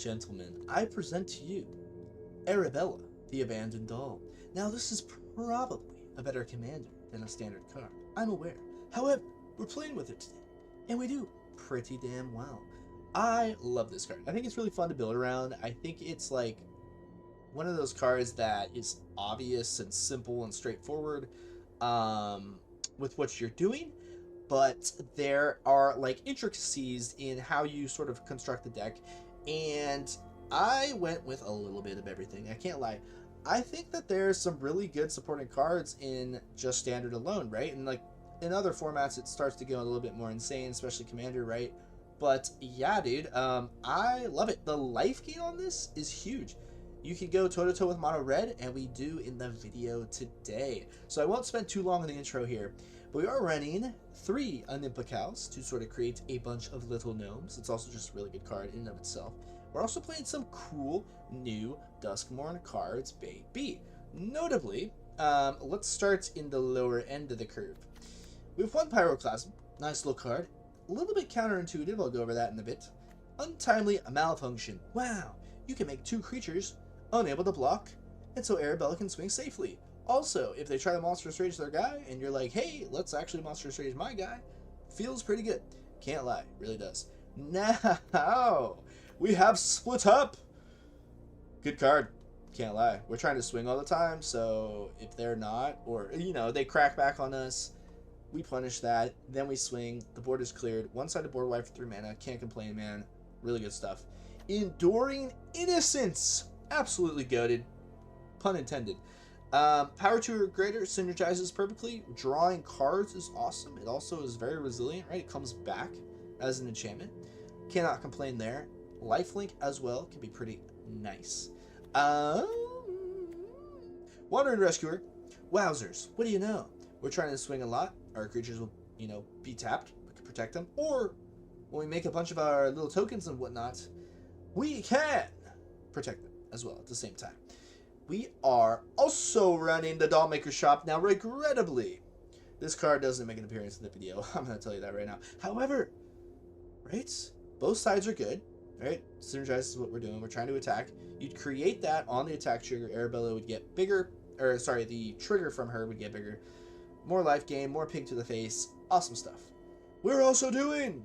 gentlemen, I present to you Arabella, the Abandoned Doll. Now, this is probably a better commander than a standard card, I'm aware. However, we're playing with it today, and we do pretty damn well. I love this card. I think it's really fun to build around. I think it's like one of those cards that is obvious and simple and straightforward with what you're doing, but there are like intricacies in how you sort of construct the deck, and I went with a little bit of everything. I can't lie. I think that there's some really good supporting cards in just standard alone, right? And like in other formats, it starts to go a little bit more insane, especially Commander, right? But yeah, dude, I love it. The life gain on this is huge. You can go toe-to-toe with mono red, and we do in the video today. So I won't spend too long on the intro here, but we are running 3 Anim Pakals to sort of create a bunch of little gnomes. It's also just a really good card in and of itself. We're also playing some cool new Duskmourn cards, baby. Notably, let's start in the lower end of the curve. We have 1 Pyroclasm, nice little card. A little bit counterintuitive, I'll go over that in a bit. Untimely Malfunction. Wow, you can make 2 creatures unable to block, and so Arabella can swing safely. Also, if they try to Monstrous Rage their guy, and you're like, hey, let's actually Monstrous Rage my guy, feels pretty good. Can't lie, really does. Now, we have Split Up. Good card. Can't lie. We're trying to swing all the time, so if they're not, or, you know, they crack back on us, we punish that, then we swing, the board is cleared, 1-sided board wipe for 3 mana, can't complain, man. Really good stuff. Enduring Innocence. Absolutely goated. Pun intended. Power 2 or greater synergizes perfectly. Drawing cards is awesome. It also is very resilient, right? It comes back as an enchantment. Cannot complain there. Lifelink as well can be pretty nice. Wandering Rescuer. Wowzers. What do you know? We're trying to swing a lot. Our creatures will, you know, be tapped. We can protect them. Or when we make a bunch of our little tokens and whatnot, we can protect them as well at the same time. We are also running the Dollmaker Shop. Now, regrettably, this card doesn't make an appearance in the video. I'm going to tell you that right now. However, right, both sides are good, right? Synergizes what we're doing. We're trying to attack. You'd create that on the attack trigger. Arabella would get bigger, or sorry, the trigger from her would get bigger. More life gain, more pink to the face. Awesome stuff. We're also doing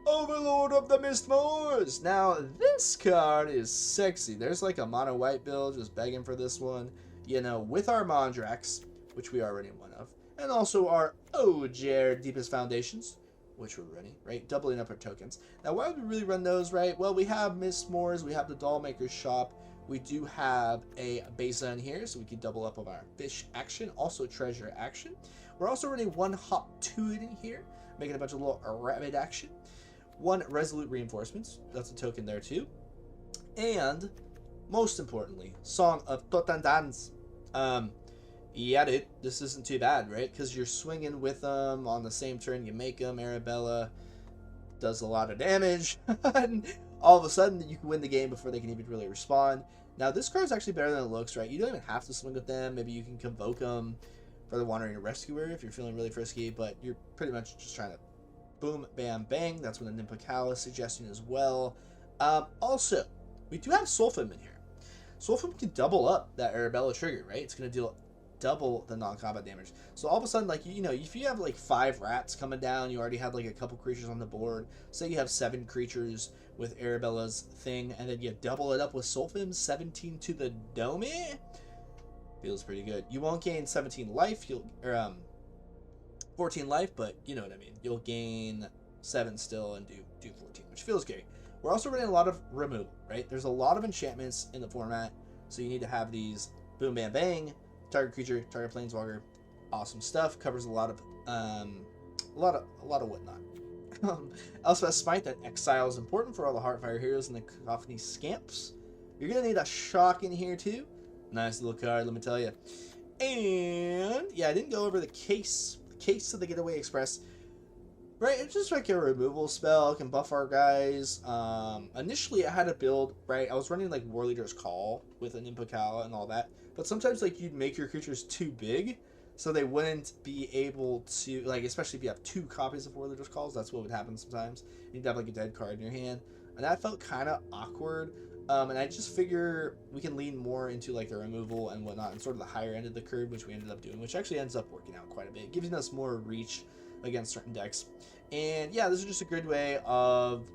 Overlord of the Mistmoors. Now, this card is sexy. There's like a mono white build just begging for this one. You know, with our Mondrax, which we are running 1 of, and also our Ojer Deepest Foundations, which we're running, right? Doubling up our tokens. Now, why would we really run those, right? Well, we have Mistmoors, we have the Dollmaker's Shop, we do have a Besa in here, so we can double up on our fish action, also treasure action. We're also running 1 Hot Tude in here, making a bunch of little rabbit action. 1 Resolute Reinforcements, that's a token there too. And, most importantly, Song of Thousandth. Yeah, dude, this isn't too bad, right? Because you're swinging with them on the same turn you make them. Arabella does a lot of damage. And all of a sudden, you can win the game before they can even really respond. Now, this card's actually better than it looks, right? You don't even have to swing with them. Maybe you can convoke them for the Wandering Rescuer if you're feeling really frisky, but you're pretty much just trying to boom, bam, bang. That's what Anim Pakal is suggesting as well. Also, we do have Solphim in here. Solphim can double up that Arabella trigger, right? It's going to deal double the non-combat damage. So all of a sudden, like, you know, if you have like 5 rats coming down, you already have like a couple creatures on the board. Say you have 7 creatures with Arabella's thing, and then you double it up with Solphim, 17 to the dome. Feels pretty good. You won't gain 17 life. You'll 14 life, but you know what I mean. You'll gain 7 still and do 14, which feels great. We're also running a lot of removal, right? There's a lot of enchantments in the format, so you need to have these boom, bam, bang. Target creature, target planeswalker, awesome stuff. Covers a lot of whatnot. Elspeth Smite, that exile is important for all the Heartfire heroes and the Cacophony Scamps. You're gonna need a shock in here too. Nice little card, let me tell you. And yeah, I didn't go over the case. The case of the Getaway Express. Right, it's just like a removal spell, can buff our guys. Initially I had a build, right, I was running like War Leader's Call with Anim Pakal and all that, but sometimes like you'd make your creatures too big, so they wouldn't be able to, like, especially if you have 2 copies of War Leader's Calls, that's what would happen sometimes. You'd have like a dead card in your hand, and that felt kind of awkward. And I just figure we can lean more into like the removal and whatnot and sort of the higher end of the curve, which we ended up doing, which actually ends up working out quite a bit, giving us more reach against certain decks. And yeah, this is just a good way of,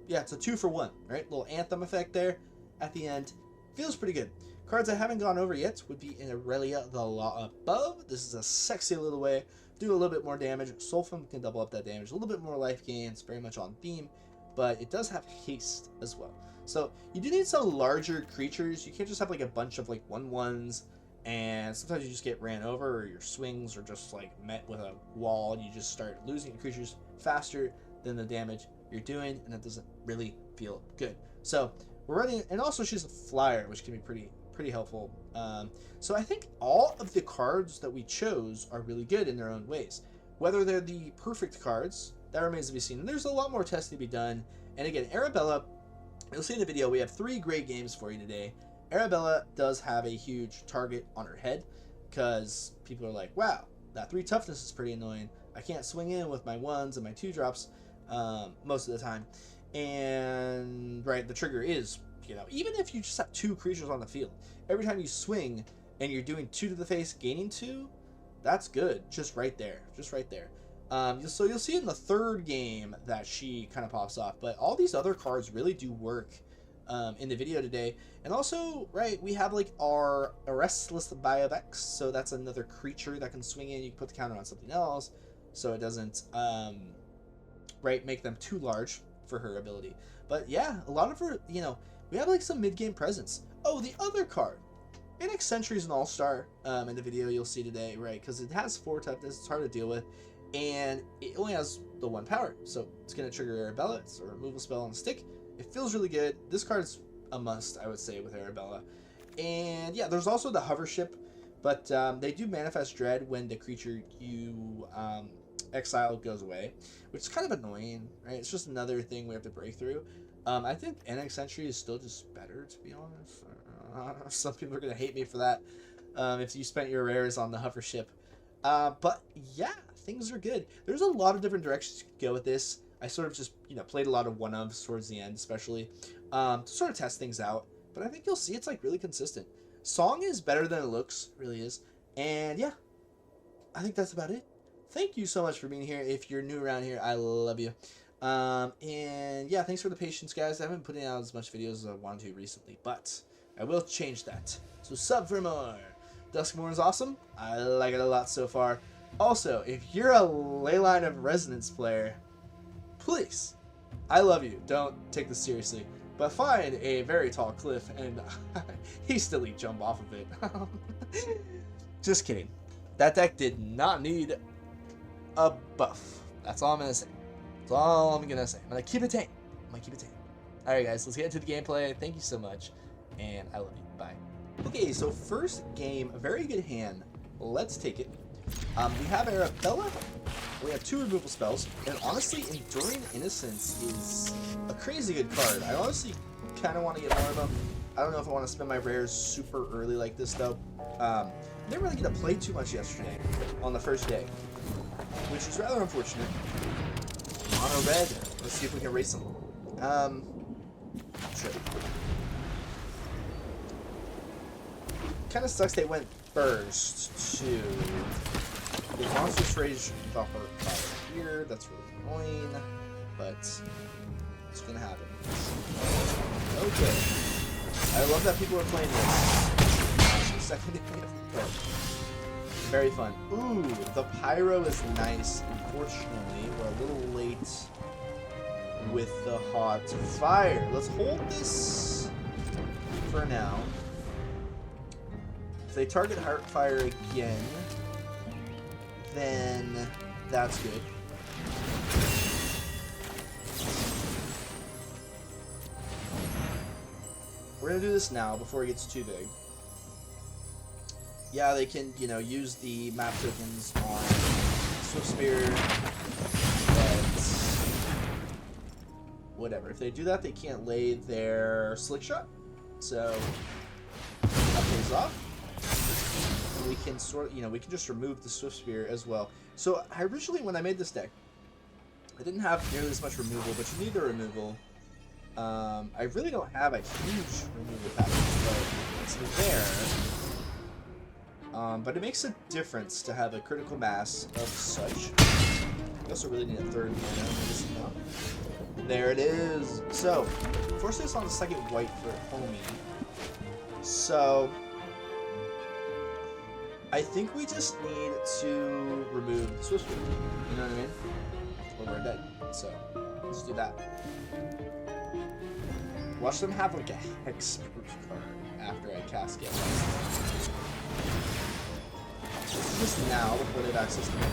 yeah, it's a 2-for-1, right? Little Anthem effect there at the end. Feels pretty good. Cards I haven't gone over yet would be in Aurelia, the Law Above. This is a sexy little way. Do a little bit more damage. Solphim can double up that damage. A little bit more life gain. It's very much on theme, but it does have haste as well. So you do need some larger creatures. You can't just have like a bunch of like 1/1s, and sometimes you just get ran over, or your swings are just like met with a wall, and you just start losing your creatures faster than the damage you're doing, and that doesn't really feel good. So we're running, and also she's a flyer, which can be pretty helpful. So I think all of the cards that we chose are really good in their own ways. Whether they're the perfect cards, that remains to be seen. And there's a lot more testing to be done. And again, Arabella, you'll see in the video, we have 3 great games for you today. Arabella does have a huge target on her head, because people are like, wow, that 3 toughness is pretty annoying. I can't swing in with my 1s and my 2-drops most of the time. And, right, the trigger is, you know, even if you just have 2 creatures on the field, every time you swing and you're doing 2 to the face, gaining 2, that's good. Just right there. Just right there. So you'll see in the 3rd game that she kind of pops off, but all these other cards really do work in the video today. And also, right, we have like our Restless Biovex, so that's another creature that can swing in. You can put the counter on something else, so it doesn't, right, make them too large for her ability. But yeah, a lot of her, you know, we have like some mid-game presence. Oh, the other card, Annex Sentry, is an all-star in the video you'll see today, right? Because it has 4 toughness, it's hard to deal with, and it only has the 1 power, so it's going to trigger Arabella. It's a removal spell on a stick. It feels really good. This card's a must, I would say, with Arabella. And yeah, there's also the hover ship, but they do manifest dread when the creature you exile goes away, which is kind of annoying, right? It's just another thing we have to break through. I think Annex Sentry is still just better, to be honest. Some people are going to hate me for that if you spent your rares on the hover ship. But yeah, things are good. There's a lot of different directions you could go with this. I sort of just, you know, played a lot of one-ofs towards the end, especially, to sort of test things out. But I think you'll see it's, like, really consistent. Song is better than it looks, it really is. And yeah, I think that's about it. Thank you so much for being here. If you're new around here, I love you. And yeah, thanks for the patience, guys. I haven't been putting out as much videos as I wanted to recently, but I will change that. So sub for more. Duskmourn is awesome. I like it a lot so far. Also, if you're a Leyline of Resonance player, please, I love you. Don't take this seriously, but find a very tall cliff and hastily jump off of it. Just kidding. That deck did not need a buff. That's all I'm gonna say. That's all I'm gonna say. I'm gonna keep it tame. Alright guys, let's get into the gameplay. Thank you so much, and I love you. Bye. Okay, so first game, a very good hand. Let's take it. We have Arabella. We have 2 removal spells, and honestly, Enduring Innocence is a crazy good card. I honestly kind of want to get more of them. I don't know if I want to spend my rares super early like this, though. Didn't really get to play too much yesterday on the first day, which is rather unfortunate. Mono red. Let's see if we can race them. Sure. Kind of sucks they went first to the Monstrous Rage the Heart Fire here. That's really annoying, but it's gonna happen. Okay. I love that people are playing this. Secondary of the card. Very fun. Ooh, the Pyro is nice. Unfortunately, we're a little late with the Hot Fire. Let's hold this for now. If they target Heartfire again, then that's good. We're gonna do this now before it gets too big. Yeah, they can, you know, use the map tokens on Swift Spear, but whatever. If they do that, they can't lay their Slick Shot, so that pays off. We can sort of, you know, we can just remove the Swift Spear as well. So I originally, when I made this deck, I didn't have nearly as much removal, but you need the removal I really don't have a huge removal package, but it's there. But it makes a difference to have a critical mass of such. You also really need a third mana. There it is. So, force this on the second white for homie. So, I think we just need to remove the Swift Root. You know what I mean? Or we're dead. So, let's do that. Watch them have like a Hexproof card after I cast it. This is just now before they have access to my card.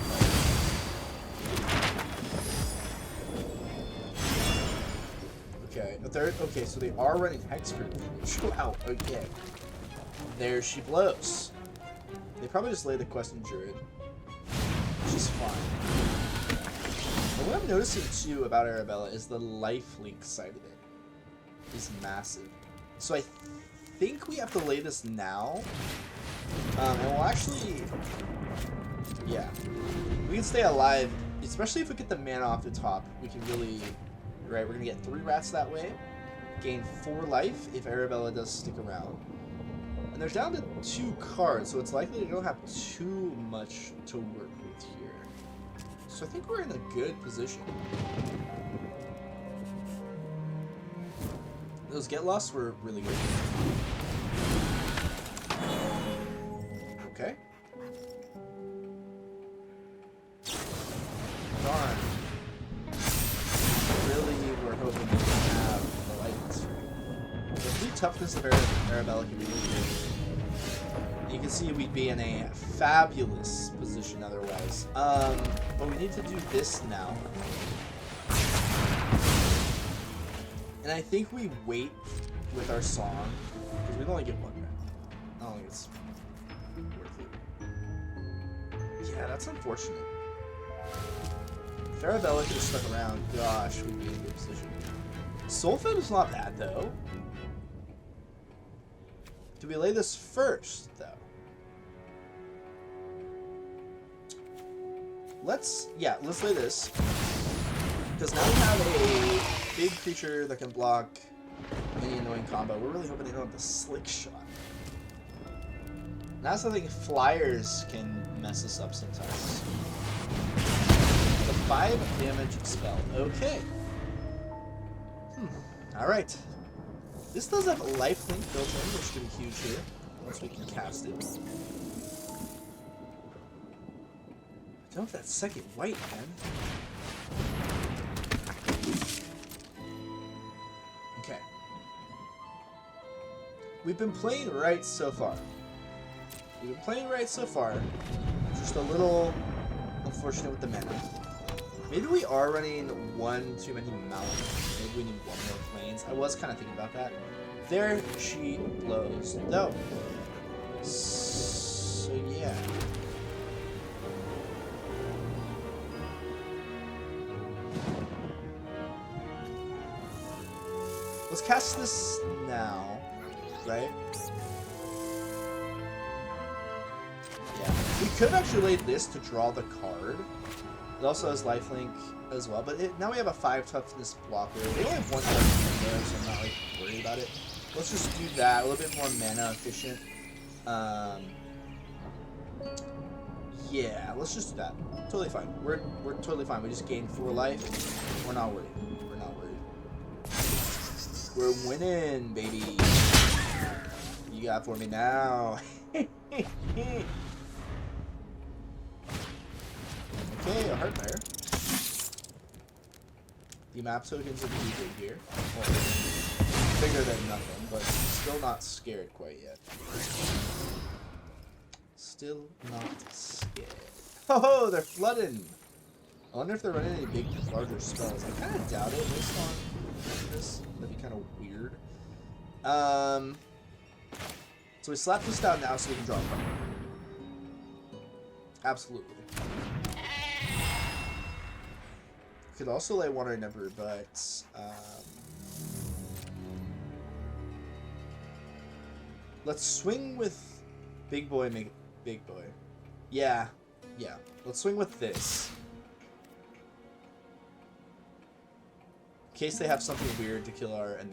Okay, a third. Okay, so they are running Hexproof. Wow, okay. There she blows. They probably just lay the quest in Druid, which is fine. But what I'm noticing too about Arabella is the lifelink side of it is massive. So I think we have to lay this now. And we'll actually, yeah, we can stay alive, especially if we get the mana off the top. We can really, right, we're gonna get 3 rats that way, gain 4 life if Arabella does stick around. And they're down to 2 cards, so it's likely they don't have too much to work with here. So I think we're in a good position. Those get lost were really good. Okay. Darn. Really, we're hoping we can have the light. The 3 toughness of Arabella can be really good. You can see we'd be in a fabulous position otherwise. But we need to do this now. And I think we wait with our song, because we only get 1 round. I don't think it's worth it. Yeah, that's unfortunate. If Arabella could have stuck around, gosh, we'd be in a good position. Solphim is not bad, though. Do we lay this first, though? Let's lay this. Because now we have a big creature that can block any annoying combo. We're really hoping they don't have the Slick Shot. And that's the thing, flyers can mess us up sometimes. The 5 damage spell. Okay. Alright. This does have lifelink built in, which could be huge here, once we can cast it. I don't have that second white, man. Okay. We've been playing right so far. Just a little unfortunate with the mana. Maybe we are running 1 too many mountains. Maybe we need 1 more plains. I was kind of thinking about that. There she blows. No. So yeah. Let's cast this now, right? Yeah. We could have actually laid this to draw the card. It also has lifelink as well, but now we have a 5 toughness blocker. We only have 1 toughness there, so I'm not like worried about it. Let's just do that. A little bit more mana efficient. Yeah, let's just do that. Totally fine. We're totally fine. We just gained 4 life. We're not worried. We're not worried. We're winning, baby. You got for me now. Okay, a Heartfire. The map tokens are pretty big here. Well, bigger than nothing, but still not scared quite yet. Still not scared. Oh, they're flooding! I wonder if they're running any big, larger spells. I kind of doubt it based on this. That'd be kind of weird. So we slap this down now so we can draw a card. Absolutely. Could also lay Wandering Emperor, but let's swing with Big Boy, make it Big Boy. Yeah. Let's swing with this. case they have something weird to kill our Anim.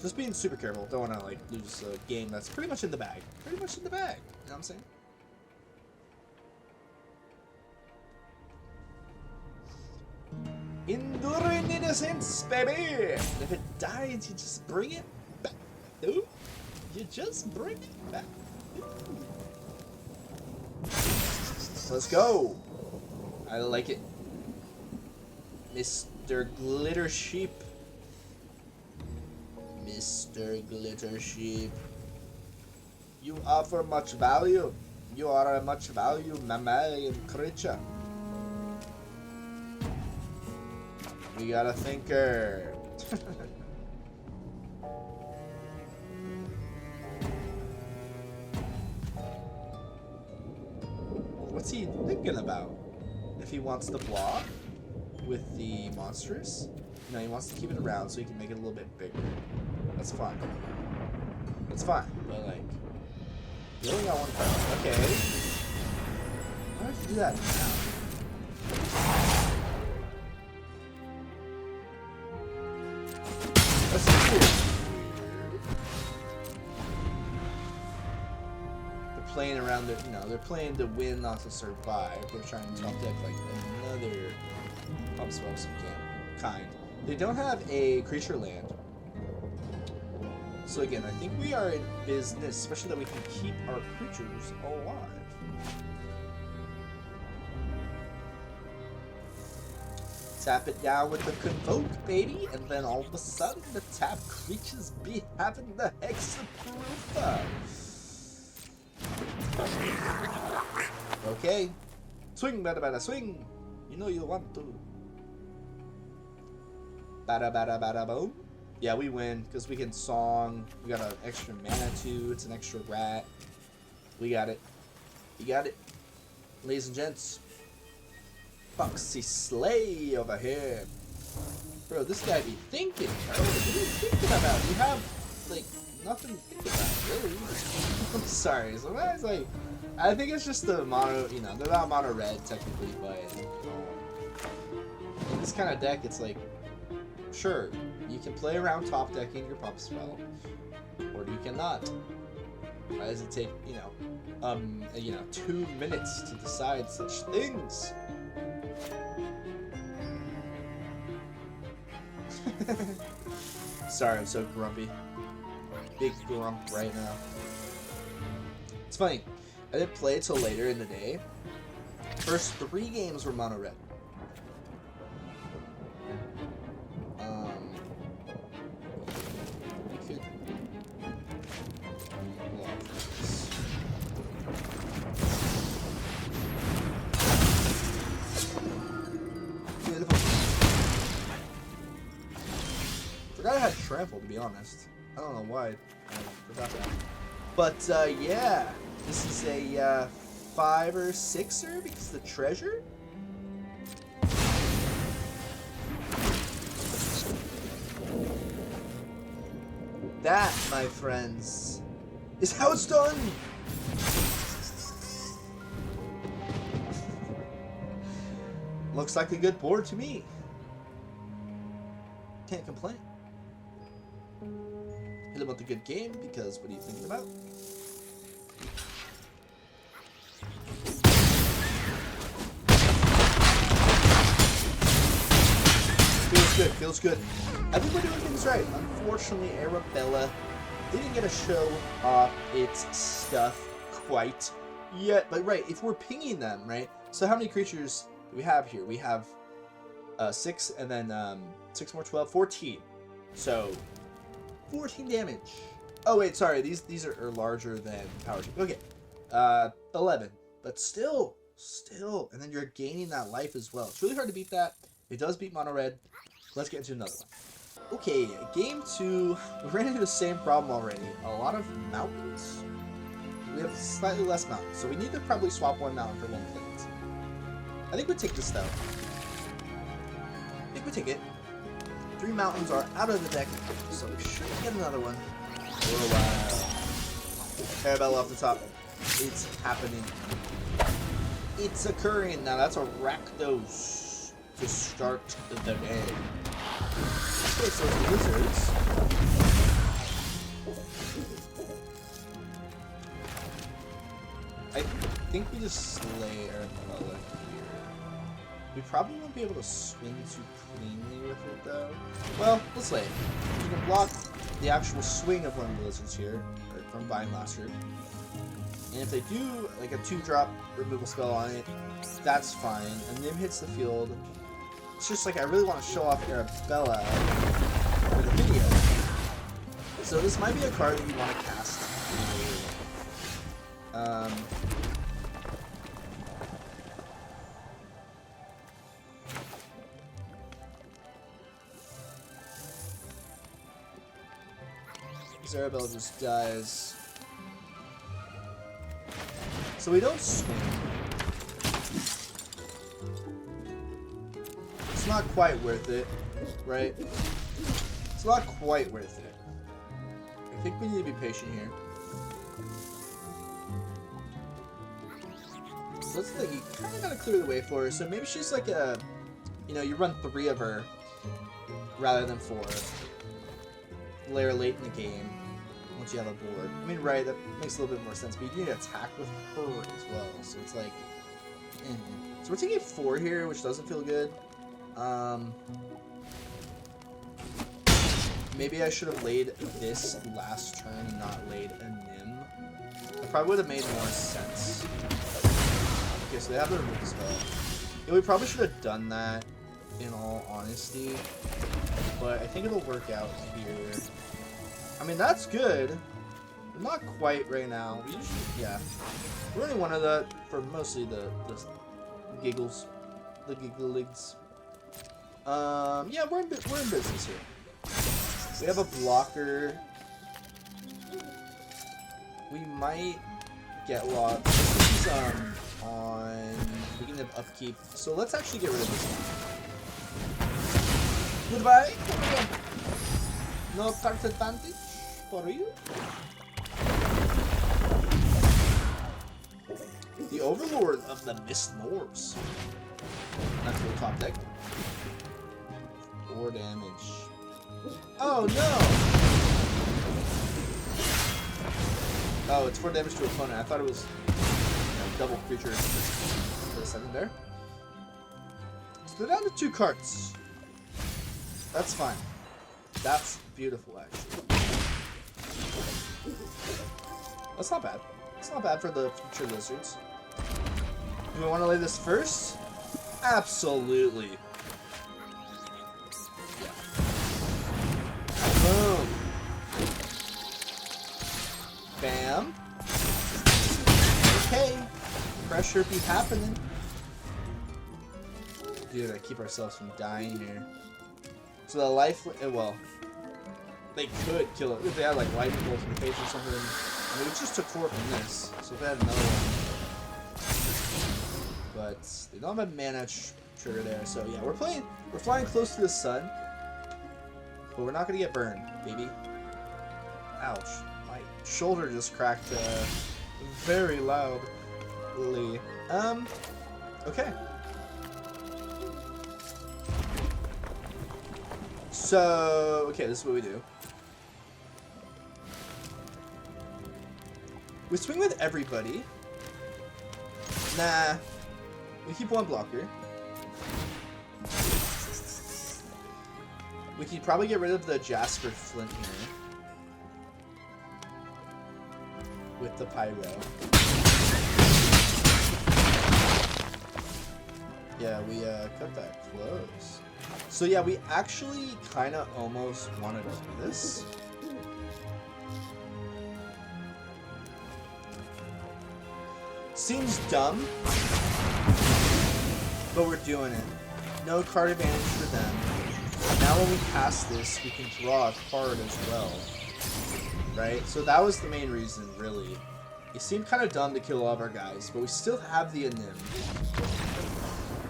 Just being super careful. Don't want to like lose a game that's pretty much in the bag. Pretty much in the bag. You know what I'm saying? Enduring Innocence, baby! And if it dies, you just bring it back. Ooh. You just bring it back. Ooh. Let's go. I like it. Mr. Glitter Sheep. Mr. Glitter Sheep. You offer much value. You are a much value mammalian creature. We got a thinker. What's he thinking about? If he wants to block with the monstrous? No, he wants to keep it around so he can make it a little bit bigger. That's fine. That's fine, but like, you only got one card. Okay. Why don't you do that now? That's cool. They're playing around the, they're playing to win, not to survive. They're trying to top deck like another pump spell of some kind. They don't have a creature land. So again, I think we are in business, especially that we can keep our creatures alive. Tap it down with the Convoke, baby, and then all of a sudden the tap creatures be having the Hexaproof. Okay. Swing, bada bada, swing. You know you want to. Bada bada bada boom. Yeah, we win because we can song. We got an extra mana too. It's an extra rat. We got it. You got it. Ladies and gents. Foxy Slay over here. Bro, this guy be thinking, bro. What are you thinking about? You have, like, nothing to think about, really. I'm sorry. Sometimes, like, I think it's just the mono, they're not mono red, technically, but in this kind of deck, it's like, sure, you can play around top decking your pump spell, or you cannot. Why does it take, 2 minutes to decide such things? Sorry, I'm so grumpy. Big grump right now. It's funny, I didn't play till later in the day. First 3 games were mono red. We could block this. Beautiful. Forgot I had trample, to be honest. I don't know why I forgot that. But yeah, this is a 5 or 6er because the treasure. That, my friends, is how it's done. Looks like a good board to me. Can't complain. Hit him with a good game, because what are you thinking about? Feels good, feels good. I think we're doing things right. Unfortunately, Arabella didn't get to show off its stuff quite yet. But right, if we're pinging them, right? So how many creatures do we have here? We have 6, and then 6 more, 12, 14. So 14 damage. Oh wait, sorry. These are larger than power. Okay, 11. But still, and then you're gaining that life as well. It's really hard to beat that. It does beat mono red. Let's get into another one. Okay, game 2. We ran into the same problem already. A lot of mountains. We have slightly less mountains, so we need to probably swap one mountain for one planet. I think we take this though. I think we take it. 3 mountains are out of the deck, so we should get another one for a while. Arabella off the top. It's happening. It's occurring. Now that's a Rakdos. to start the day. Okay, so it's Wizards. I think we just slay Arabella here. We probably won't be able to swing too cleanly with it though. Well, let's slay it. We can block the actual swing of one of the Lizards here, or from Vine Blaster. And if they do like a 2-drop removal spell on it, that's fine. And Nim hits the field. It's just like I really want to show off Arabella for the video. So this might be a card that you want to cast. Arabella just dies. So we don't swing. It's not quite worth it, right? It's not quite worth it. I think we need to be patient here. So let's think, you kind of gotta clear the way for her. So maybe she's like a, you know, you run 3 of her rather than 4. Layer late in the game. Once you have a board. I mean, right, that makes a little bit more sense, but you need to attack with her as well, so it's like... So we're taking 4 here, which doesn't feel good. Maybe I should have laid this last turn and not laid a Nim. That probably would have made more sense. Okay, so they have the removal spell. Yeah, we probably should have done that, in all honesty. But I think it'll work out here. I mean, that's good. But not quite right now. We usually, yeah. We're running one of the, for mostly the giggles. The giggligs. Yeah, we're in business here. We have a blocker. We might get locked. This is, on beginning of upkeep. So let's actually get rid of this one. Goodbye. No card advantage for you. The Overlord of the Mistmoors. That's for the top deck. 4 damage. Oh no! Oh, it's 4 damage to opponent. I thought it was, you know, double creature for a second there. So they're down to 2 cards. That's fine. That's beautiful, actually. That's not bad. It's not bad for the future Lizards. Do we want to lay this first? Absolutely. Yeah. Boom. Bam. Okay. Pressure be happening. Dude, I keep ourselves from dying here. So the life, well, they could kill it if they had like lightning bolts in the face or something. I mean, we just took 4 from this, so if they had another one, but they don't have a mana trigger there. So yeah, we're flying close to the sun, but we're not gonna get burned, baby. Ouch, my shoulder just cracked very loudly. Okay. So, okay, this is what we do. We swing with everybody. Nah. We keep 1 blocker. We could probably get rid of the Jasper Flint here. With the Pyro. Yeah, we cut that close. So yeah, we actually kind of almost wanted to do this. Seems dumb, but we're doing it. No card advantage for them. Now when we cast this, we can draw a card as well. Right? So that was the main reason, really. It seemed kind of dumb to kill all of our guys, but we still have the Anim.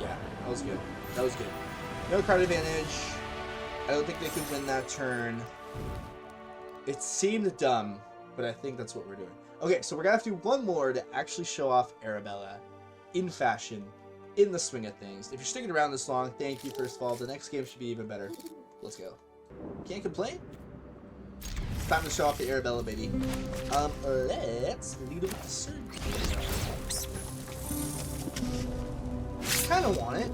Yeah, that was good. That was good. No card advantage. I don't think they could win that turn. It seemed dumb, but I think that's what we're doing. Okay, so we're gonna have to do one more to actually show off Arabella in fashion in the swing of things. If you're sticking around this long, thank you, first of all. The next game should be even better. Let's go. Can't complain. It's time to show off the Arabella, baby. Let's lead with the Surge. Kind of want it.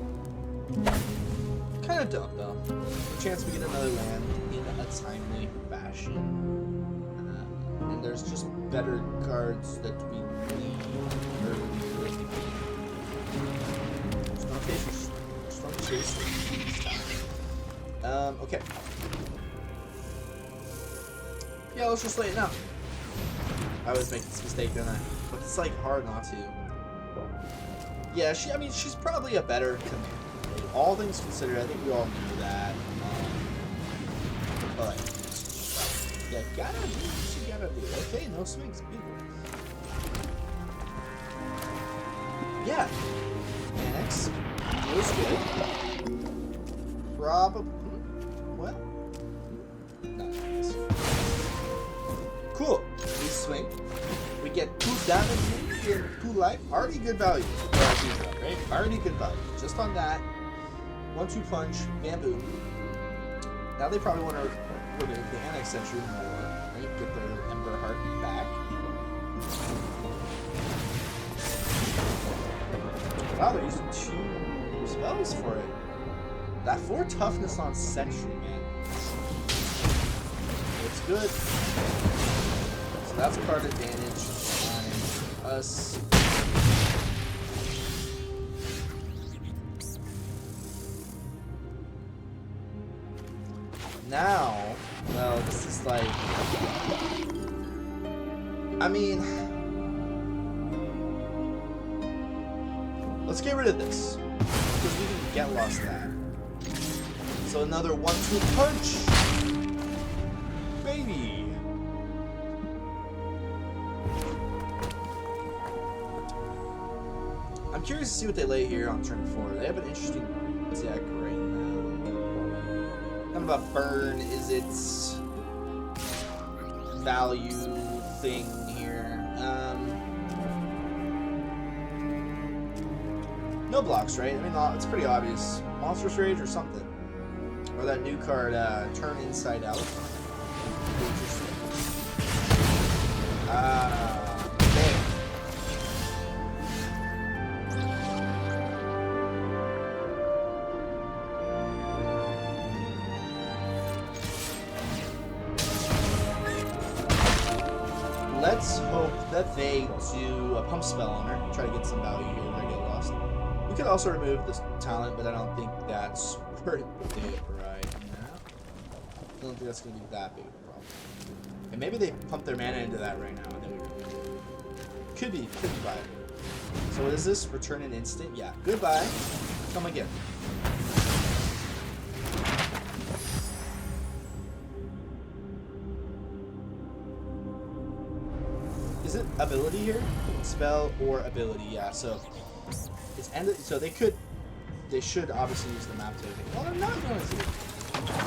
Kind of don't, though. Chance we get another land in a timely fashion. And there's just better cards that we need earlier. Strong chase. Okay. Yeah, let's just lay it now. I always make this mistake, don't I? But it's like hard not to. Yeah, I mean, she's probably a better commander. All things considered, I think we all knew that. But yeah, gotta do what you gotta do. Okay, no swings, beautiful. Yeah, Annex feels good. Probably. Well, not nice. Cool. We swing. We get 2 damage and 2 life. Already good value. Right? Already good value. Just on that. 1-2 punch. Bamboo. Now they probably want to remove the Annex Sentry more. Right? Get their Ember Heart back. Wow, they're using 2 spells for it. That 4 toughness on Sentry, man. It's good. So that's card advantage on us. Now, well, this is like, I mean, let's get rid of this because we can get lost that. So another 1-2 punch, baby. I'm curious to see what they lay here on turn 4. They have an interesting deck right now. Kind of a burn is its value thing here. No blocks, right? I mean, it's pretty obvious. Monstrous Rage or something. Or that new card, Turn Inside Out. Interesting. Okay. Let's hope that they do a pump spell on her. Try to get some value here if I get lost. We could also remove this talent, but I don't think that's worth it right now. I don't think that's going to be that big of a problem. And maybe they pump their mana into that right now, and then we remove it. Could be viable. So what is this? Return an instant? Yeah. Goodbye. Come again. Is it ability here? Spell or ability? Yeah. So it's ended. So they should obviously use the map token. Well, they're not going to.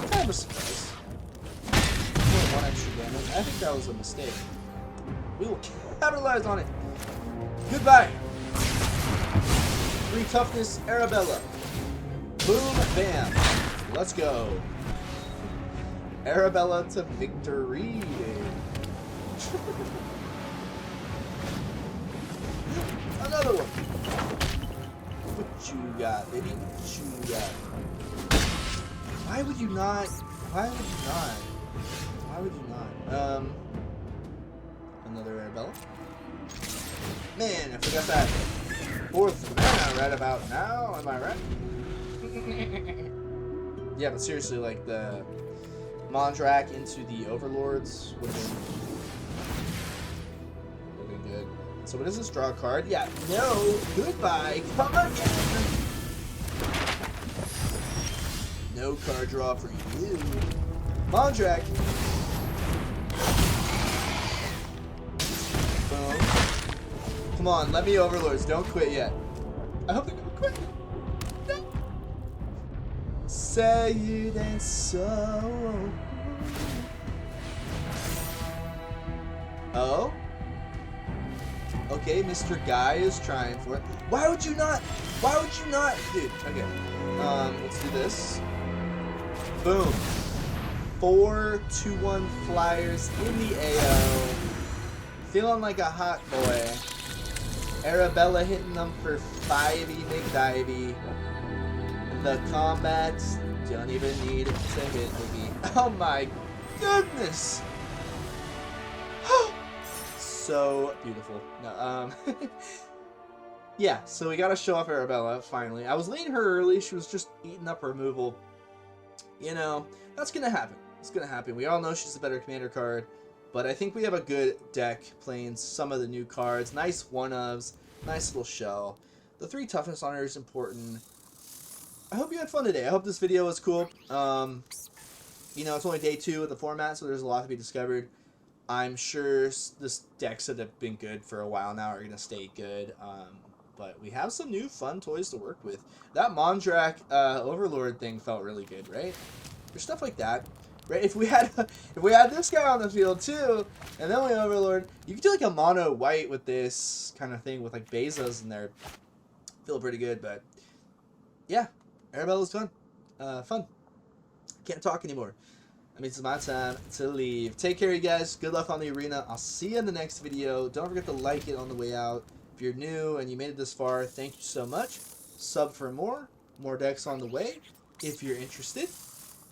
Kind of a surprise. Only 1 extra damage. I think that was a mistake. We will capitalize on it. Goodbye. 3 toughness, Arabella. Boom, bam. Let's go. Arabella to victory. Another one. What you got, baby? What you got? Why would you not? Why would you not? Why would you not? Another Arabella. Man, I forgot that 4th mana right about now. Am I right? Yeah, but seriously, like the Mondrak into the Overlords would have been good. So what is this? Draw a card? Yeah. No. Goodbye. Come again. No card draw for you. Mondrak. Boom. Come on, let me Overlords. Don't quit yet. I hope they don't quit. No. Say it ain't so. Oh? Okay, Mr. Guy is trying for it. Why would you not? Why would you not? Dude, okay. Let's do this. Boom. 4-2-1 flyers in the AO. Feeling like a hot boy. Arabella hitting them for 5-y McDivey. The combats don't even need to hit me. Oh my goodness! So beautiful. No, yeah, so we gotta show off Arabella, finally. I was leading her early, she was just eating up removal. You know, that's gonna happen. It's gonna happen. We all know she's a better commander card, but I think we have a good deck playing some of the new cards. Nice one-ofs, nice little show. The 3 toughness on her is important. I hope you had fun today. I hope this video was cool. You know, it's only day 2 of the format, so there's a lot to be discovered. I'm sure this decks that have been good for a while now are going to stay good. But we have some new fun toys to work with. That Mondrak Overlord thing felt really good, right? There's stuff like that, right? If we had this guy on the field too, and then we Overlord, you could do like a mono white with this kind of thing with like Bezos in there. Feel pretty good, but yeah, Arabella's fun. Fun. Can't talk anymore. I mean, it's my time to leave. Take care, you guys. Good luck on the arena. I'll see you in the next video. Don't forget to like it on the way out. If you're new and you made it this far, thank you so much. Sub for more. More decks on the way if you're interested.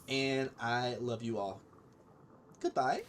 And I love you all. Goodbye.